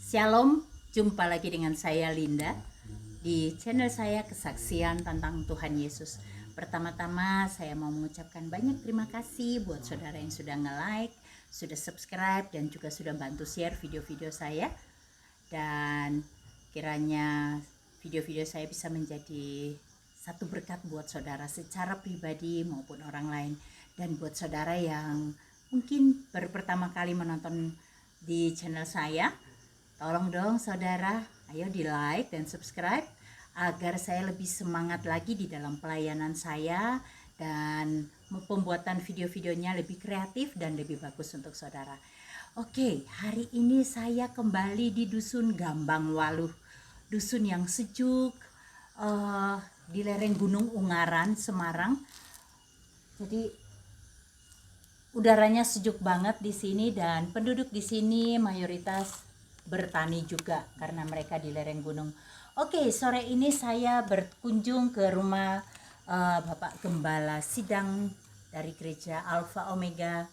Shalom, jumpa lagi dengan saya Linda di channel saya Kesaksian tentang Tuhan Yesus. Pertama-tama saya mau mengucapkan banyak terima kasih buat saudara yang sudah nge-like, sudah subscribe, dan juga sudah bantu share video-video saya. Dan kiranya video-video saya bisa menjadi satu berkat buat saudara secara pribadi maupun orang lain. Dan buat saudara yang mungkin baru pertama kali menonton di channel saya, tolong dong saudara, ayo di like dan subscribe agar saya lebih semangat lagi di dalam pelayanan saya dan pembuatan video-videonya lebih kreatif dan lebih bagus untuk saudara. Oke, hari ini saya kembali di Dusun Gambang Waluh, dusun yang sejuk di lereng Gunung Ungaran, Semarang. Jadi udaranya sejuk banget di sini dan penduduk di sini mayoritas bertani juga karena mereka di lereng gunung. Oke, sore ini saya berkunjung ke rumah Bapak Gembala Sidang dari Gereja Alpha Omega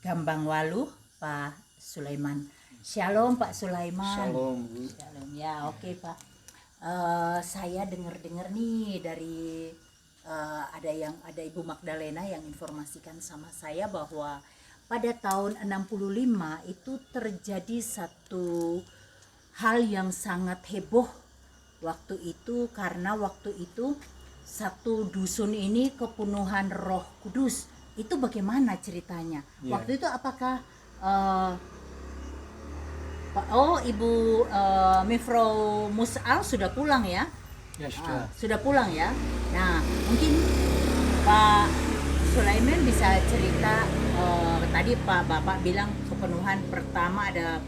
Gambang Waluh, Pak Sulaiman. Shalom Pak Sulaiman. Shalom, Bu. Shalom ya, oke Pak. Saya dengar-dengar nih dari ada Ibu Magdalena yang informasikan sama saya bahwa pada tahun 65 itu terjadi satu hal yang sangat heboh waktu itu, karena waktu itu satu dusun ini kepenuhan Roh Kudus. Itu bagaimana ceritanya? Ya. Waktu itu apakah Ibu Mifro Mus'al sudah pulang ya? Ya sudah. Sudah pulang ya. Nah, mungkin Pak Sulaiman bisa cerita, tadi Pak Bapak bilang kepenuhan pertama ada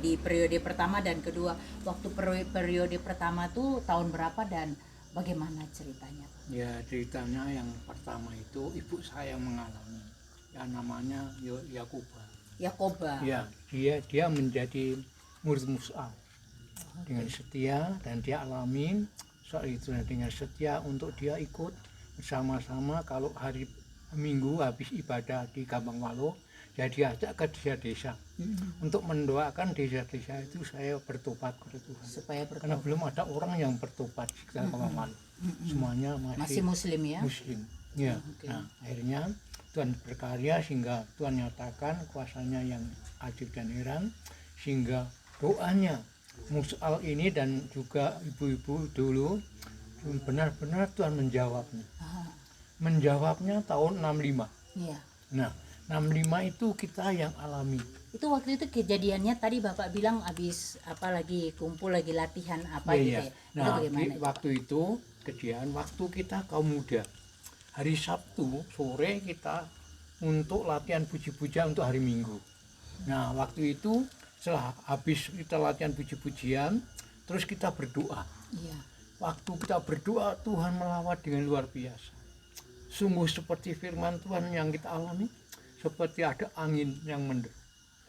di periode pertama dan kedua. Waktu periode pertama tuh tahun berapa dan bagaimana ceritanya? Ya, ceritanya yang pertama itu ibu saya mengalami. Ya, namanya Yakoba. Ya, dia menjadi murid Mus'al dengan setia, dan dia alami soal itu dengan setia untuk dia ikut bersama-sama kalau hari Minggu habis ibadah di Gambang Waluh, ya diajak ke desa-desa untuk mendoakan desa-desa itu saya bertobat kepada Tuhan. Supaya bertobat. Karena belum ada orang yang bertobat di Gambang Waluh. Semuanya masih Muslim ya? Muslim. Ya. Okay. Nah, akhirnya Tuhan berkarya sehingga Tuhan nyatakan kuasanya yang ajaib dan heran, sehingga doanya Mus'al ini dan juga ibu-ibu dulu benar-benar Tuhan menjawabnya. Menjawabnya tahun 65. Iya. Nah, 65 itu kita yang alami. Itu waktu itu kejadiannya tadi Bapak bilang habis lagi kumpul, lagi latihan apa gitu ya. Nah, waktu itu kejadian waktu kita kaum muda. Hari Sabtu sore kita untuk latihan puji-pujian untuk hari Minggu. Nah, waktu itu setelah habis kita latihan puji-pujian, terus kita berdoa. Iya. Waktu kita berdoa, Tuhan melawat dengan luar biasa. Sungguh seperti firman Tuhan yang kita alami, seperti ada angin yang menderu.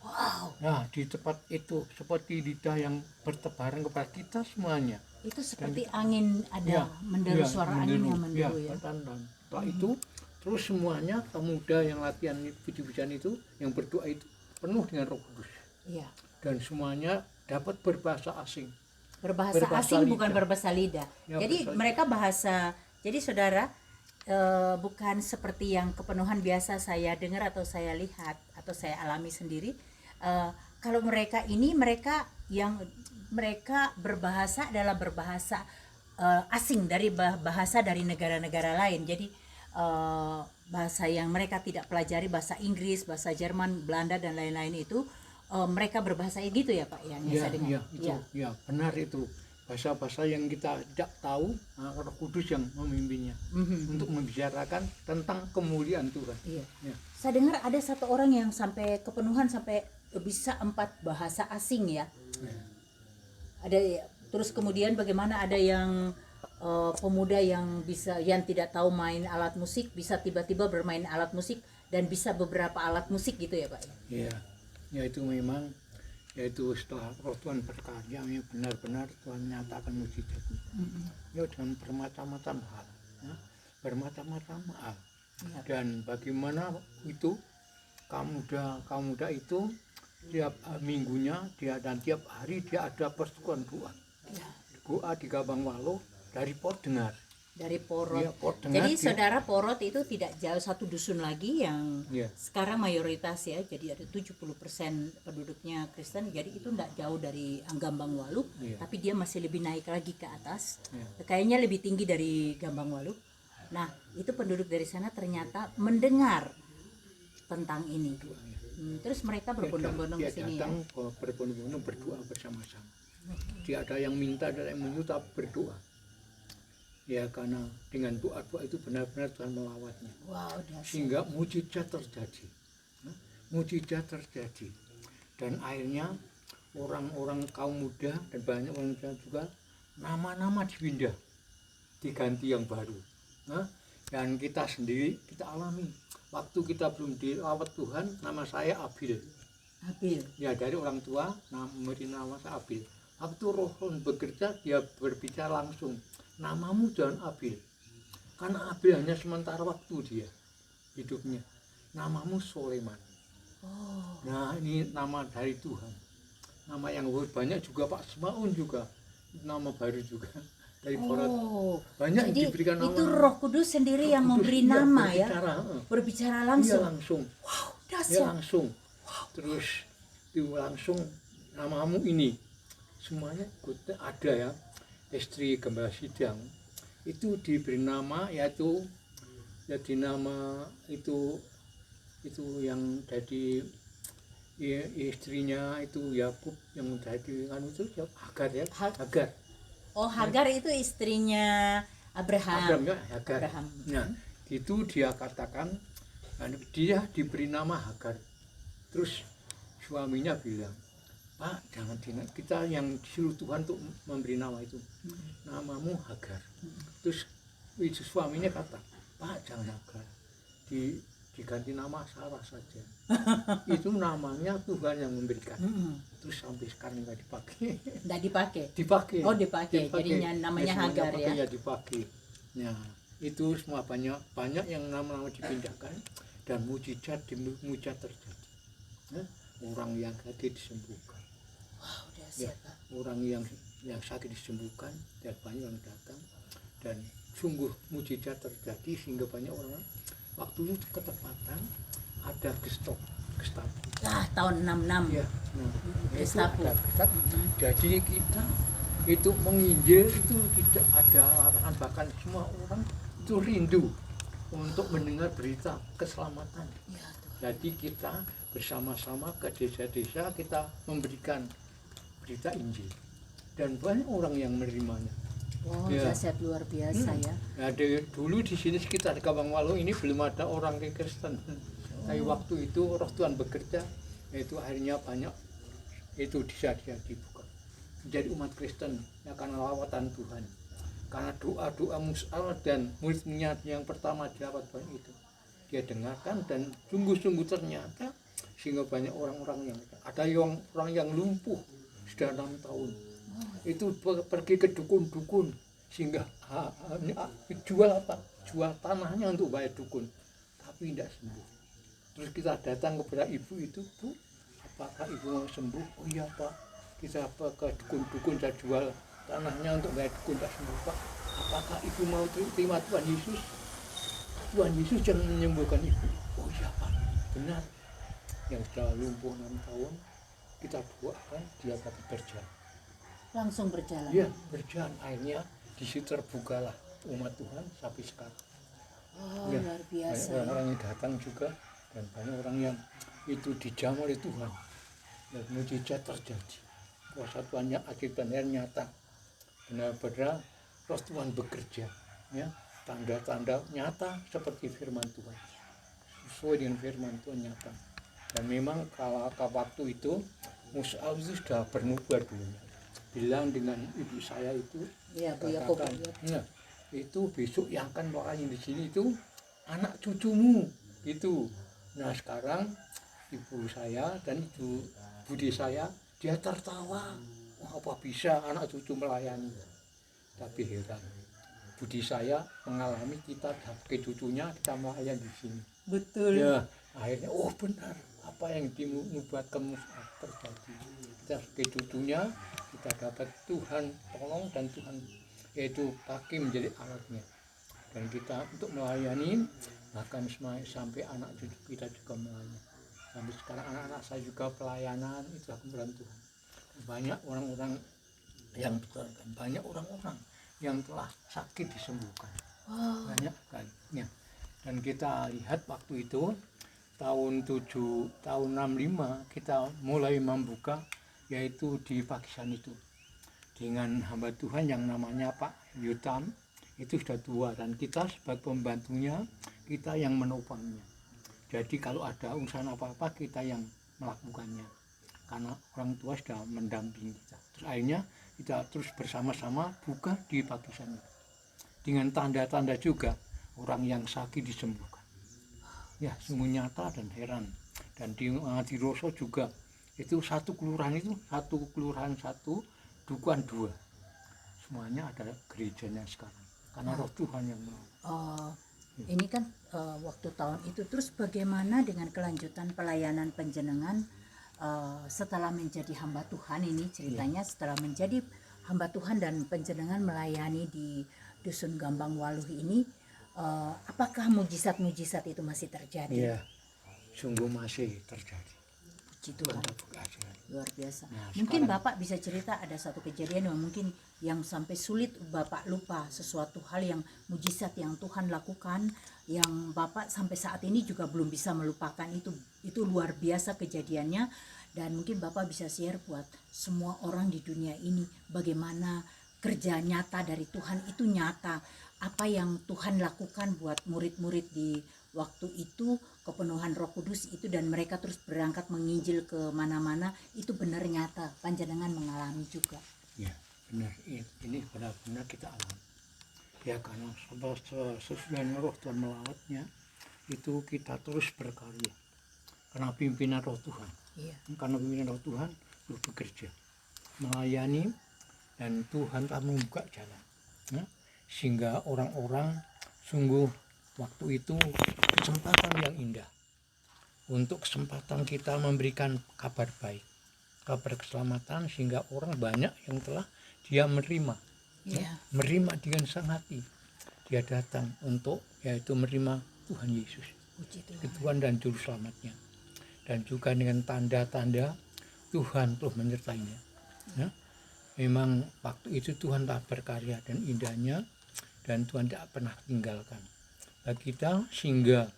Wow. Nah, di tempat itu seperti lidah yang bertebaran kepada kita semuanya. Itu seperti angin ada menderu, suara angin yang menderu ya. Setelah itu terus semuanya pemuda yang latihan puji-pujian itu, yang berdoa itu penuh dengan Roh Kudus. Iya. Dan semuanya dapat berbahasa asing. Berbahasa asing, bukan berbahasa lidah. Ya, jadi mereka bahasa. Jadi saudara, bukan seperti yang kepenuhan biasa saya dengar atau saya lihat atau saya alami sendiri. Kalau mereka berbahasa adalah berbahasa asing, dari bahasa dari negara-negara lain. Jadi bahasa yang mereka tidak pelajari, bahasa Inggris, bahasa Jerman, Belanda dan lain-lain itu, mereka berbahasa gitu ya Pak yang saya dengar. Ya, benar itu. Bahasa-bahasa yang kita tidak tahu, Roh Kudus yang memimpinnya untuk membicarakan tentang kemuliaan Tuhan. Iya. Ya. Saya dengar ada satu orang yang sampai kepenuhan sampai bisa 4 bahasa asing ya. Ada, terus kemudian bagaimana ada yang pemuda yang tidak tahu main alat musik bisa tiba-tiba bermain alat musik dan bisa beberapa alat musik gitu ya Pak. Iya. Ya, itu memang, yaitu setelah Roh Tuhan berkarya, benar-benar Tuhan nyatakan mujizat. Ya, dengan bermacam-macam hal, ya, bermacam-macam hal. Dan bagaimana itu kaum muda itu tiap minggunya dia dan tiap hari dia ada persekutuan doa. Doa di Gambang Walo dari Pordengar. Dari Porot. Ya, Pordengar. Jadi saudara, Porot itu tidak jauh, satu dusun lagi yang sekarang mayoritas ya. Jadi ada 70% penduduknya Kristen. Jadi itu tidak jauh dari Gambang Walu, tapi dia masih lebih naik lagi ke atas. Kayaknya lebih tinggi dari Gambang Walu. Nah, itu penduduk dari sana ternyata mendengar tentang ini. Terus mereka berbondong-bondong ke sini ya. Berbondong-bondong berdoa bersama-sama. Dia ada yang minta, ada yang menyuruh berdoa. Ya, karena dengan doa-doa itu benar-benar Tuhan melawatnya. Wow, sehingga mujizat terjadi. Mujizat terjadi. Dan akhirnya orang-orang kaum muda dan banyak orang muda juga nama-nama dipindah, diganti yang baru. Dan kita sendiri kita alami. Waktu kita belum dilawat Tuhan, nama saya Abil. Abil. Ya, dari orang tua memberi nama saya Abil. Waktu Roh bekerja, dia berbicara langsung. Namamu jangan Abil, karena Abil hanya sementara waktu dia hidupnya. Namamu Soleman. Nah, ini nama dari Tuhan. Nama yang banyak juga Pak Semaun juga nama baru juga dari Porot. Banyak jadi diberikan nama. Itu Roh Kudus sendiri yang memberi nama ya. Berbicara langsung. Iya, langsung. Wow, dahsyat. Iya, langsung. Terus itu langsung namamu ini. Semuanya ada ya. Istri Gembala Sidang itu diberi nama, yaitu jadi nama itu yang jadi istrinya itu Yakub, yang jadi itu Hagar ya. Hagar. Oh, Hagar itu istrinya Abraham. Hagar. Nah, itu dia katakan dia diberi nama Hagar. Terus suaminya bilang, Pak, jangan kita yang disuruh Tuhan untuk memberi nama itu. Namamu Hagar. Terus suaminya kata, Pak, jangan Hagar. Diganti nama Sarah saja. Itu namanya Tuhan yang memberikan. Terus sampai sekarang nggak dipakai. Nggak dipakai? Dipakai. Oh, dipakai. Jadinya namanya Hagar ya? Ya, dipakai. Nah, itu semua banyak yang nama-nama dipindahkan dan mujizat terjadi. Orang yang sakit disembuhkan. Wow, ya, orang yang sakit disembuhkan dan banyak yang datang dan sungguh mujizat terjadi sehingga banyak orang. Waktu itu ketepatan ada Gestapo. Tahun 66 ya. Gestapo. Jadi kita itu menginjil itu tidak ada larangan, bahkan semua orang itu rindu untuk mendengar berita keselamatan. Jadi kita bersama-sama ke desa-desa kita memberikan berita Injil dan banyak orang yang menerimanya. Dahsyat luar biasa ya. Nah, dulu di sini sekitar Gambang Walo ini belum ada orang Kristen. Tapi waktu itu Roh Tuhan bekerja, itu akhirnya banyak itu desa-desa dibuka menjadi umat Kristen ya, karena lawatan Tuhan, karena doa-doa Mus'al dan muridnya yang pertama dilawat Tuhan itu dia dengarkan dan sungguh-sungguh ternyata sehingga banyak orang-orang yang ada orang yang lumpuh sudah 6 tahun itu pergi ke dukun-dukun sehingga jual tanahnya untuk bayar dukun tapi tidak sembuh. Terus kita datang kepada ibu itu, Bu, apakah ibu mau sembuh? Oh iya Pak, kita ke dukun-dukun saya jual tanahnya untuk bayar dukun tidak sembuh Pak. Apakah ibu mau terima Tuhan Yesus? Tuhan Yesus yang menyembuhkan ibu. Oh iya Pak, benar. Yang sudah lumpuh 6 tahun kita doakan dia dapat berjalan. Langsung berjalan? Iya, berjalan. Akhirnya di situ terbukalah umat Tuhan sampai sekarang. Ya, luar biasa. Banyak orang yang datang juga dan banyak orang yang itu dijamah oleh Tuhan. Dan mujizat terjadi. Kuasa Tuhan yang akibatnya nyata. Benar-benar Roh Tuhan bekerja. Ya, tanda-tanda nyata seperti firman Tuhan. Sesuai dengan firman Tuhan nyata. Dan memang kalau waktu itu Mus'al itu sudah bernubuat dulunya. Bilang dengan ibu saya itu, ya, katakan, ya, itu besok yang akan melayani di sini itu anak cucumu, gitu. Nah sekarang ibu saya dan ibu budi saya dia tertawa, apa bisa anak cucu melayani? Tapi heran, budi saya mengalami kita pakai cucunya kita melayani di sini. Betul. Ya, akhirnya oh benar. apa yang dinubuatkan Musa terjadi. Kita sebagai cucunya, kita dapat Tuhan tolong dan Tuhan yaitu pakai menjadi alatnya. Dan kita untuk melayani, bahkan sampai anak cucu kita juga melayani. Sampai sekarang anak-anak saya juga pelayanan, itu kemuliaan Tuhan. Banyak orang-orang yang banyak orang-orang yang telah sakit disembuhkan. Banyak sekali. Dan kita lihat waktu itu tahun 65 kita mulai membuka, yaitu di Pakistan itu dengan hamba Tuhan yang namanya Pak Yutam. Itu sudah tua dan kita sebagai pembantunya, kita yang menopangnya. Jadi kalau ada urusan apa-apa kita yang melakukannya, karena orang tua sudah mendampingi kita. Terus akhirnya kita terus bersama-sama buka di Pakistan dengan tanda-tanda juga orang yang sakit disembuhkan. Ya, sungguh nyata dan heran. Dan di Ngadiroso juga itu satu kelurahan satu, dukuhan dua. Semuanya ada gerejanya sekarang. Karena roh Tuhan yang ini kan waktu tahun itu, terus bagaimana dengan kelanjutan pelayanan panjenengan setelah menjadi hamba Tuhan ini ceritanya? Setelah menjadi hamba Tuhan dan panjenengan melayani di Dusun Gambang Waluh ini, apakah mujizat-mujizat itu masih terjadi? Iya, sungguh masih terjadi. Puji Tuhan, luar biasa. Mungkin Bapak bisa cerita ada satu kejadian yang mungkin yang sampai sulit Bapak lupa, sesuatu hal yang mujizat yang Tuhan lakukan yang Bapak sampai saat ini juga belum bisa melupakan. Itu luar biasa kejadiannya, dan mungkin Bapak bisa share buat semua orang di dunia ini bagaimana kerja nyata dari Tuhan itu nyata. Apa yang Tuhan lakukan buat murid-murid di waktu itu, kepenuhan Roh Kudus itu, dan mereka terus berangkat menginjil ke mana-mana, itu benar nyata panjenengan mengalami juga. Ya, benar, ini benar-benar kita alami. Ya, karena sesudah roh Tuhan melawatnya, itu kita terus berkarya karena pimpinan roh Tuhan. Iya. Karena pimpinan roh Tuhan terus bekerja melayani, dan Tuhan telah membuka jalan, sehingga orang-orang sungguh waktu itu kesempatan yang indah untuk kesempatan kita memberikan kabar baik, kabar keselamatan, sehingga orang banyak yang telah dia menerima, menerima dengan senang hati. Dia datang untuk yaitu menerima Tuhan Yesus, Tuhan dan Juru Selamatnya, dan juga dengan tanda-tanda Tuhan terus menyertainya. Memang waktu itu Tuhan telah berkarya dan indahnya, dan Tuhan tidak pernah tinggalkan bagi kita, sehingga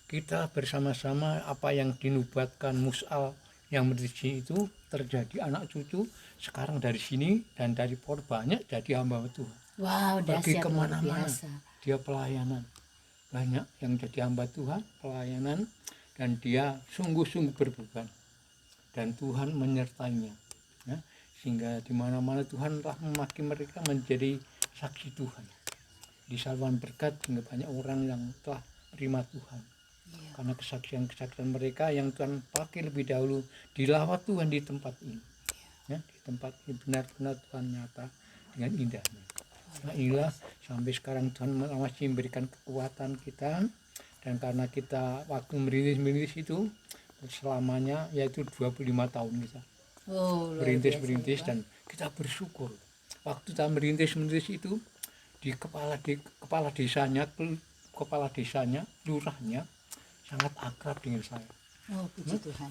kita bersama-sama apa yang dinubuatkan Mus'al yang berdiri itu terjadi. Anak cucu sekarang dari sini dan dari Por banyak jadi hamba Tuhan. Wow, pergi kemana-mana dia pelayanan, banyak yang jadi hamba Tuhan pelayanan, dan dia sungguh-sungguh berbeban dan Tuhan menyertainya, sehingga di mana-mana Tuhan telah memakai mereka menjadi saksi Tuhan di saluran berkat, sehingga banyak orang yang telah terima Tuhan karena kesaksian-kesaksian mereka yang Tuhan pakai lebih dahulu dilawat Tuhan di tempat ini. Di tempat ini benar-benar Tuhan nyata dengan indahnya. Nah, inilah sampai sekarang Tuhan masih memberikan kekuatan kita, dan karena kita waktu merintis itu selamanya yaitu 25 tahun kita merintis, dan kita bersyukur waktu kita merintis itu di kepala desanya, lurahnya sangat akrab dengan saya.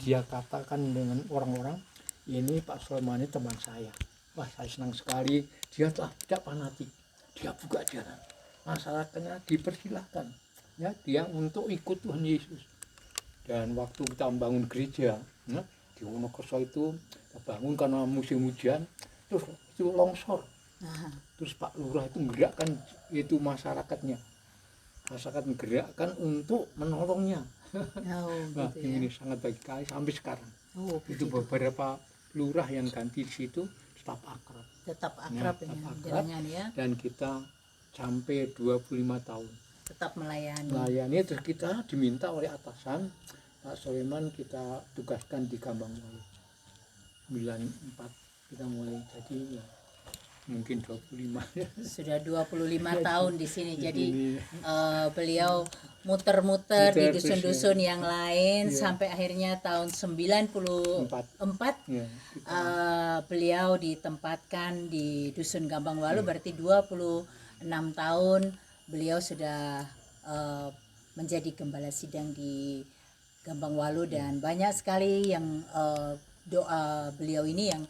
Dia katakan dengan orang-orang, ini Pak Sulaiman ini teman saya. Wah, saya senang sekali. Dia telah tidak fanatik, dia buka jalan, masyarakatnya dipersilahkan dia untuk ikut Tuhan Yesus. Dan waktu kita membangun gereja di Wonokerso itu, kita bangun karena musim hujan, terus itu longsor. Terus Pak Lurah itu menggerakkan itu masyarakatnya, menggerakkan untuk menolongnya. Ini sangat baik sekali sampai sekarang. Itu beberapa lurah yang ganti di situ tetap akrab dengan ya. Dan kita sampai 25 tahun tetap melayani. Terus kita diminta oleh atasan Pak Sulaiman, kita tugaskan di Gambang Waluh 94 kita mulai jadi mungkin 25. Sudah 25 tahun di sini. Jadi beliau muter-muter di dusun-dusun yang lain sampai akhirnya tahun 94 beliau ditempatkan di dusun Gambang Walu. Berarti 26 tahun beliau sudah menjadi gembala sidang di Gambang Walu, dan banyak sekali yang doa beliau ini yang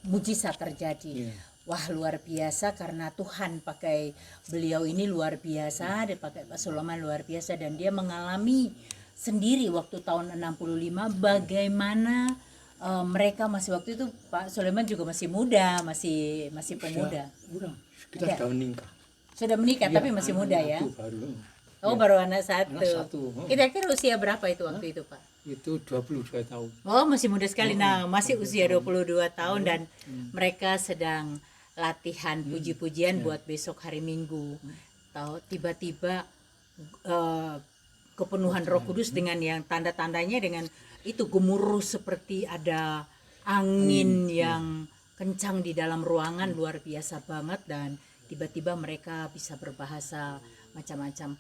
mujizat terjadi. Wah, luar biasa, karena Tuhan pakai beliau ini luar biasa, dia pakai Pak Sulaiman luar biasa, dan dia mengalami sendiri waktu tahun 65 bagaimana mereka masih waktu itu Pak Sulaiman juga masih muda, masih pemuda. Kita sudah menikah. Sudah menikah tapi masih muda ya. Baru anak satu. Kira-kira usia berapa itu waktu itu, Pak? Itu 22 tahun. Oh, masih muda sekali. Nah, masih usia 22 tahun dan mereka sedang latihan puji-pujian buat besok hari Minggu. Tahu tiba-tiba kepenuhan Roh Kudus dengan yang tanda-tandanya dengan itu gemuruh seperti ada angin yang kencang di dalam ruangan, luar biasa banget, dan tiba-tiba mereka bisa berbahasa macam-macam.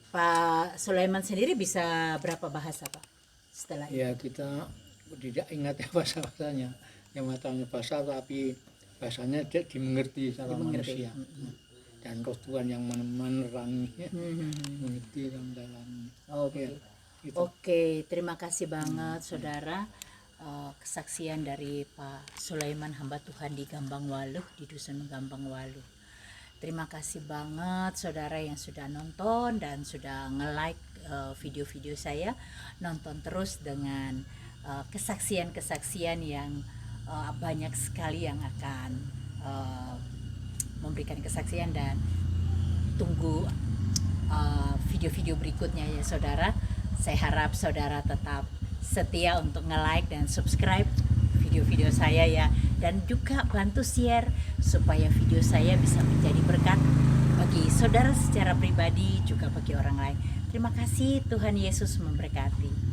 Pak Sulaiman sendiri bisa berapa bahasa, Pak? Setelah ya itu? Kita tidak ingat ya bahasa-bahasanya. Yang matanya bahasa tapi bahasanya dimengerti sama manusia. Dan Roh Tuhan yang menerangi mengerti dalam. Oke, terima kasih banget saudara, kesaksian dari Pak Sulaiman, hamba Tuhan di Gambang Walu, di dusun Gambang Walu. Terima kasih banget saudara yang sudah nonton dan sudah nge-like video-video saya. Nonton terus dengan kesaksian-kesaksian yang banyak sekali yang akan memberikan kesaksian, dan tunggu video-video berikutnya ya saudara. Saya harap saudara tetap setia untuk nge-like dan subscribe video-video saya ya, dan juga bantu share supaya video saya bisa menjadi berkat bagi saudara secara pribadi juga bagi orang lain. Terima kasih, Tuhan Yesus memberkati.